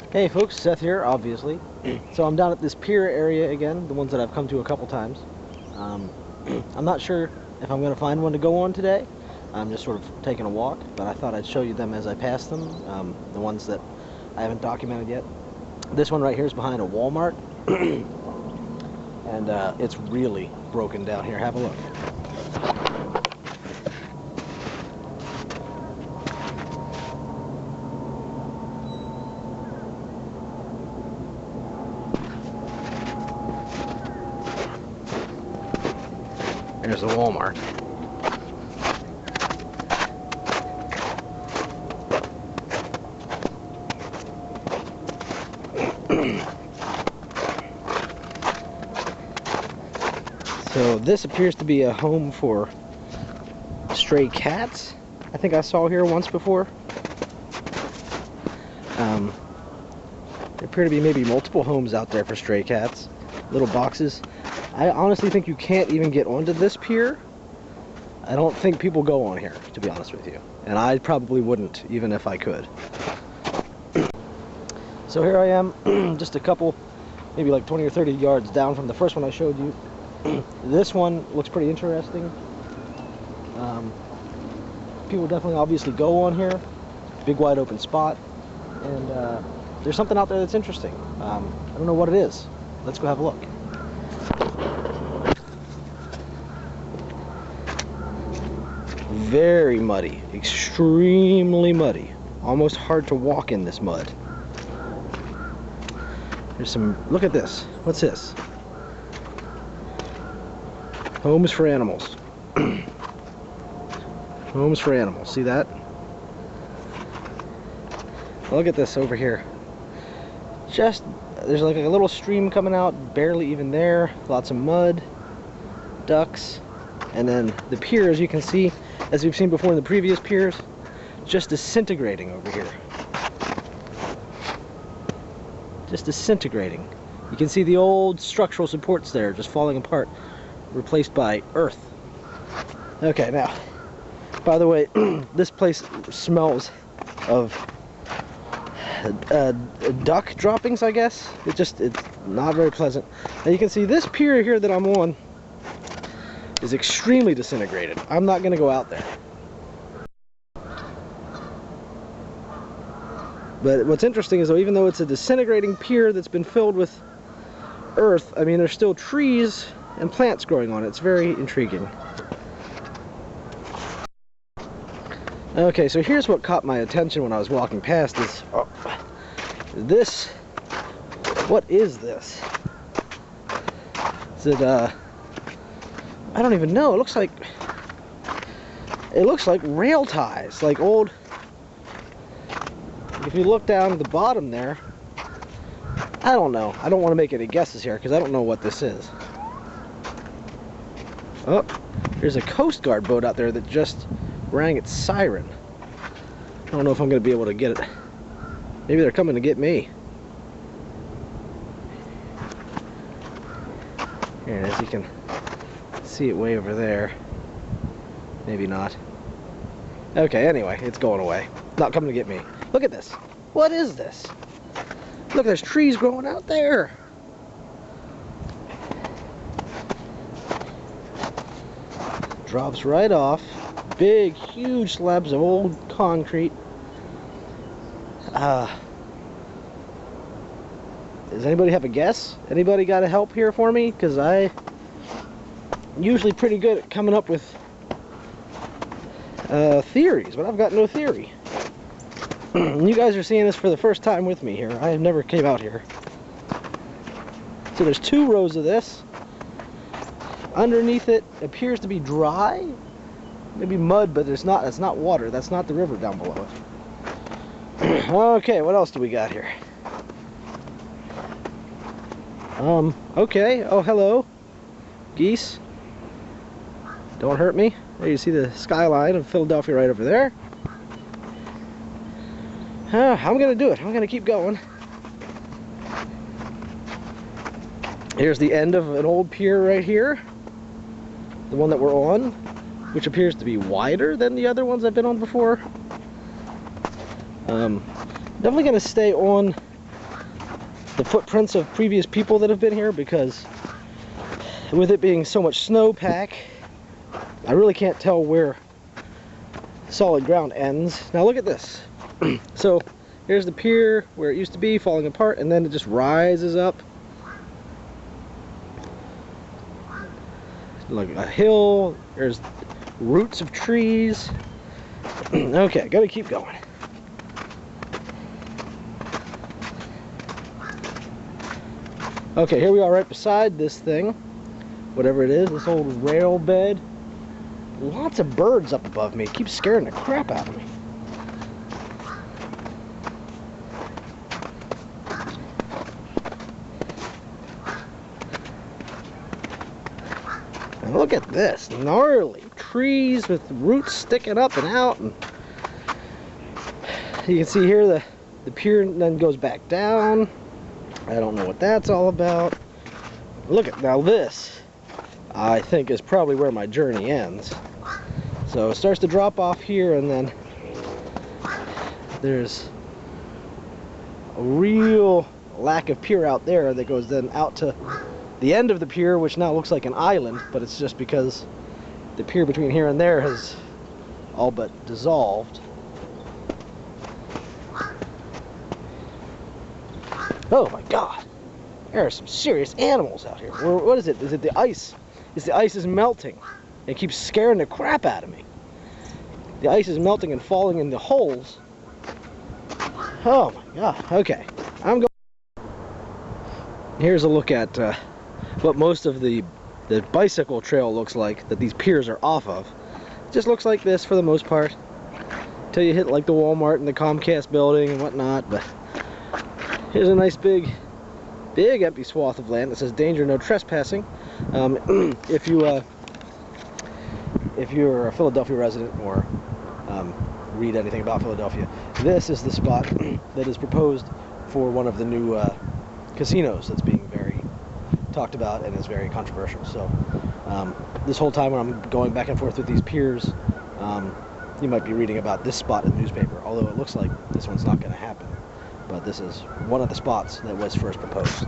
Hey folks, Seth here, obviously. So I'm down at this pier area again, the ones that I've come to a couple times. I'm not sure if I'm going to find one to go on today. I'm just sort of taking a walk, but I thought I'd show you them as I pass them, the ones that I haven't documented yet. This one right here is behind a Walmart, and it's really broken down here. Have a look. There's the Walmart. So this appears to be a home for stray cats. I think I saw here once before. There appear to be maybe multiple homes out there for stray cats. Little boxes. I honestly think you can't even get onto this pier. I don't think people go on here, to be honest with you. And I probably wouldn't, even if I could. So here I am, just a couple, maybe like 20 or 30 yards down from the first one I showed you. This one looks pretty interesting. People definitely obviously go on here. Big wide open spot. And there's something out there that's interesting. I don't know what it is. Let's go have a look. Very muddy, extremely muddy. Almost hard to walk in this mud. There's some, look at this. What's this? Homes for animals. Homes for animals, see that? Look at this over here. Just, there's like a little stream coming out, barely even there. Lots of mud, ducks, and then the pier, as you can see, as we've seen before in the previous piers, just disintegrating over here. Just disintegrating. You can see the old structural supports there just falling apart, replaced by earth. Okay, now, by the way, this place smells of duck droppings, I guess. It's not very pleasant. Now you can see this pier here that I'm on is extremely disintegrated. I'm not going to go out there. But what's interesting is, though, even though it's a disintegrating pier that's been filled with earth, I mean, there's still trees and plants growing on it. It's very intriguing. Okay, so here's what caught my attention when I was walking past is this. What is this? Is it I don't even know. It looks like rail ties, like old. If you look down at the bottom there, I don't know. I don't want to make any guesses here because I don't know what this is. Oh, there's a Coast Guard boat out there that just rang its siren. I don't know if I'm going to be able to get it. Maybe they're coming to get me. Here it is. You can see it way over there. Maybe not. Okay, anyway, it's going away. Not coming to get me. Look at this. What is this? Look, there's trees growing out there. Drops right off. Big, huge slabs of old concrete. Does anybody have a guess? Anybody got a help here for me? Because I'm usually pretty good at coming up with theories, but I've got no theory. You guys are seeing this for the first time with me here. I have never came out here. So there's 2 rows of this. Underneath it appears to be dry. Maybe mud, but it's not water. That's not the river down below it. Okay, what else do we got here? Okay. Oh, hello. Geese. Don't hurt me. There you see the skyline of Philadelphia right over there. I'm gonna do it. I'm gonna keep going. Here's the end of an old pier right here. The one that we're on, which appears to be wider than the other ones I've been on before. Definitely gonna stay on the footprints of previous people that have been here, because with it being so much snowpack, I really can't tell where solid ground ends. Now look at this. So here's the pier where it used to be, falling apart, and then it just rises up like a hill. There's roots of trees. Okay, gotta keep going. Okay, here we are right beside this thing, whatever it is, this old rail bed. Lots of birds up above me. It keeps scaring the crap out of me. And look at this, gnarly trees with roots sticking up and out. And you can see here the pier then goes back down. I don't know what that's all about. Look at, now this, I think, is probably where my journey ends. So it starts to drop off here, and then there's a real lack of pier out there that goes then out to the end of the pier, which now looks like an island, but it's just because the pier between here and there has all but dissolved. Oh my God, there are some serious animals out here. What is it? Is it the ice? The ice is melting. It keeps scaring the crap out of me. The ice is melting and falling in the holes. Oh my God. Okay, I'm going. Here's a look at what most of the bicycle trail looks like that these piers are off of. It just looks like this for the most part, until you hit like the Walmart and the Comcast building and whatnot. But here's a nice big empty swath of land that says danger, no trespassing. If you're a Philadelphia resident or read anything about Philadelphia, this is the spot that is proposed for one of the new casinos that's being very talked about and is very controversial. So this whole time when I'm going back and forth with these piers, you might be reading about this spot in the newspaper, although it looks like this one's not going to happen. But this is one of the spots that was first proposed.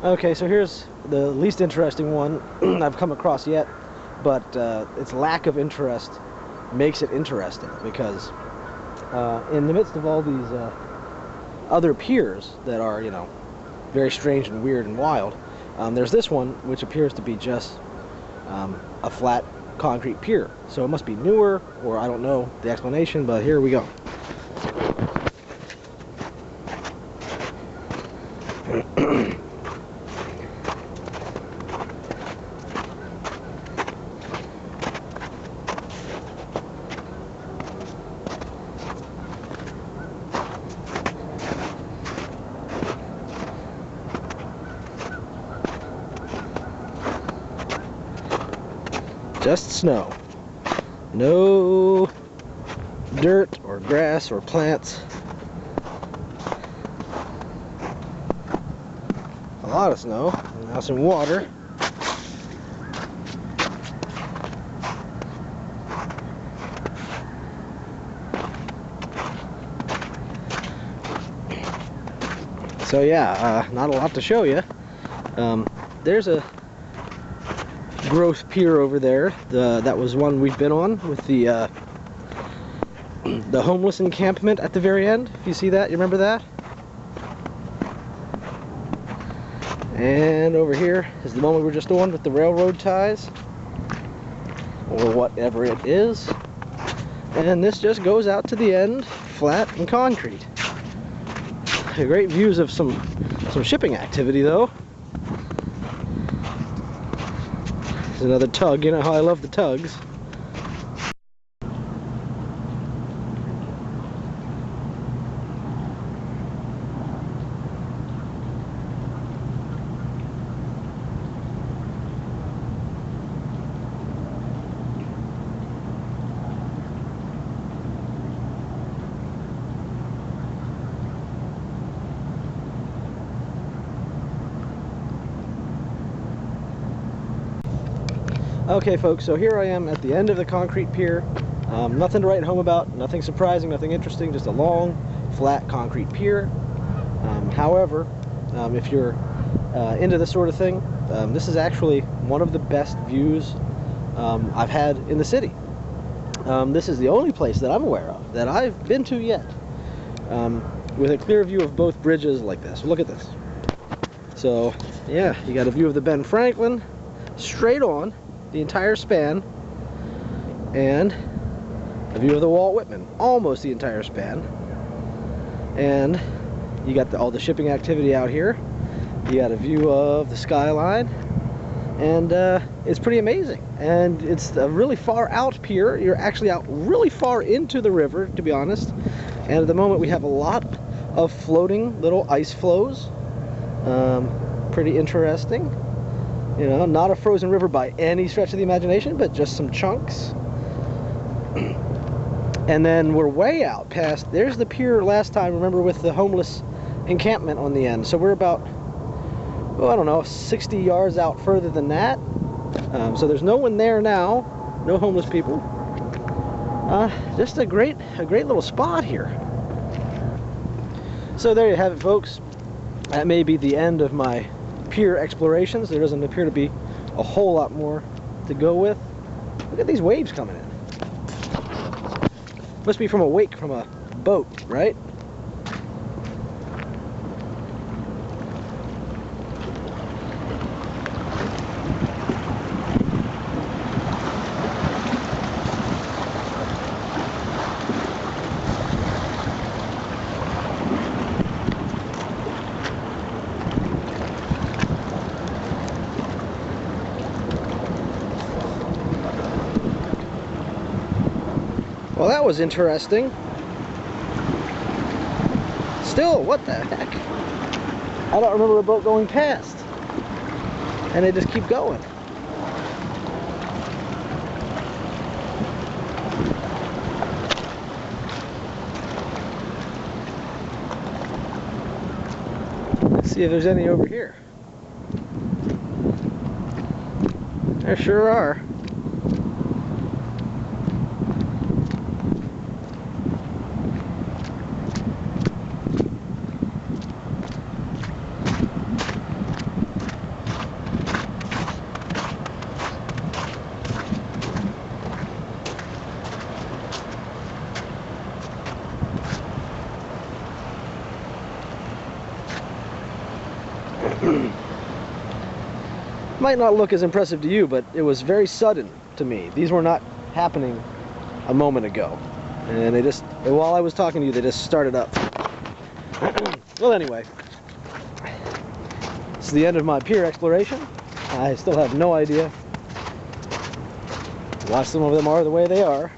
Okay, so here's the least interesting one I've come across yet, but its lack of interest makes it interesting, because in the midst of all these other piers that are, you know, very strange and weird and wild, there's this one which appears to be just a flat concrete pier. So it must be newer, or I don't know the explanation, but here we go. Just snow. No dirt or grass or plants. A lot of snow, and now some water. So yeah, not a lot to show you. There's a growth pier over there. That was one we've been on with the homeless encampment at the very end. If you see that, you remember that? And over here is the one we were just on with the railroad ties, or whatever it is. And this just goes out to the end, flat and concrete. Great views of some shipping activity, though. There's another tug. You know how I love the tugs. Okay folks, so here I am at the end of the concrete pier. Nothing to write home about, nothing surprising, nothing interesting, just a long, flat concrete pier. However, if you're into this sort of thing, this is actually one of the best views I've had in the city. This is the only place that I'm aware of that I've been to yet with a clear view of both bridges like this. Look at this. So yeah, you got a view of the Ben Franklin straight on the entire span, and a view of the Walt Whitman almost the entire span, and you got all the shipping activity out here. You got a view of the skyline, and it's pretty amazing. And it's a really far out pier. You're actually out really far into the river, to be honest. And at the moment we have a lot of floating little ice flows. Pretty interesting. You know, not a frozen river by any stretch of the imagination, but just some chunks. And then we're way out past, there's the pier last time, remember, with the homeless encampment on the end. So we're about, oh, I don't know, 60 yards out further than that. So there's no one there now, no homeless people. Just a great little spot here. So there you have it, folks. That may be the end of my pier explorations. There doesn't appear to be a whole lot more to go with. Look at these waves coming in. Must be from a wake from a boat, right? Well, that was interesting. Still, what the heck? I don't remember a boat going past. And they just keep going. Let's see if there's any over here. There sure are. Might not look as impressive to you, but it was very sudden to me. These were not happening a moment ago, and they just, while I was talking to you, they just started up. Well, anyway, this is the end of my pier exploration. I still have no idea why some of them are the way they are.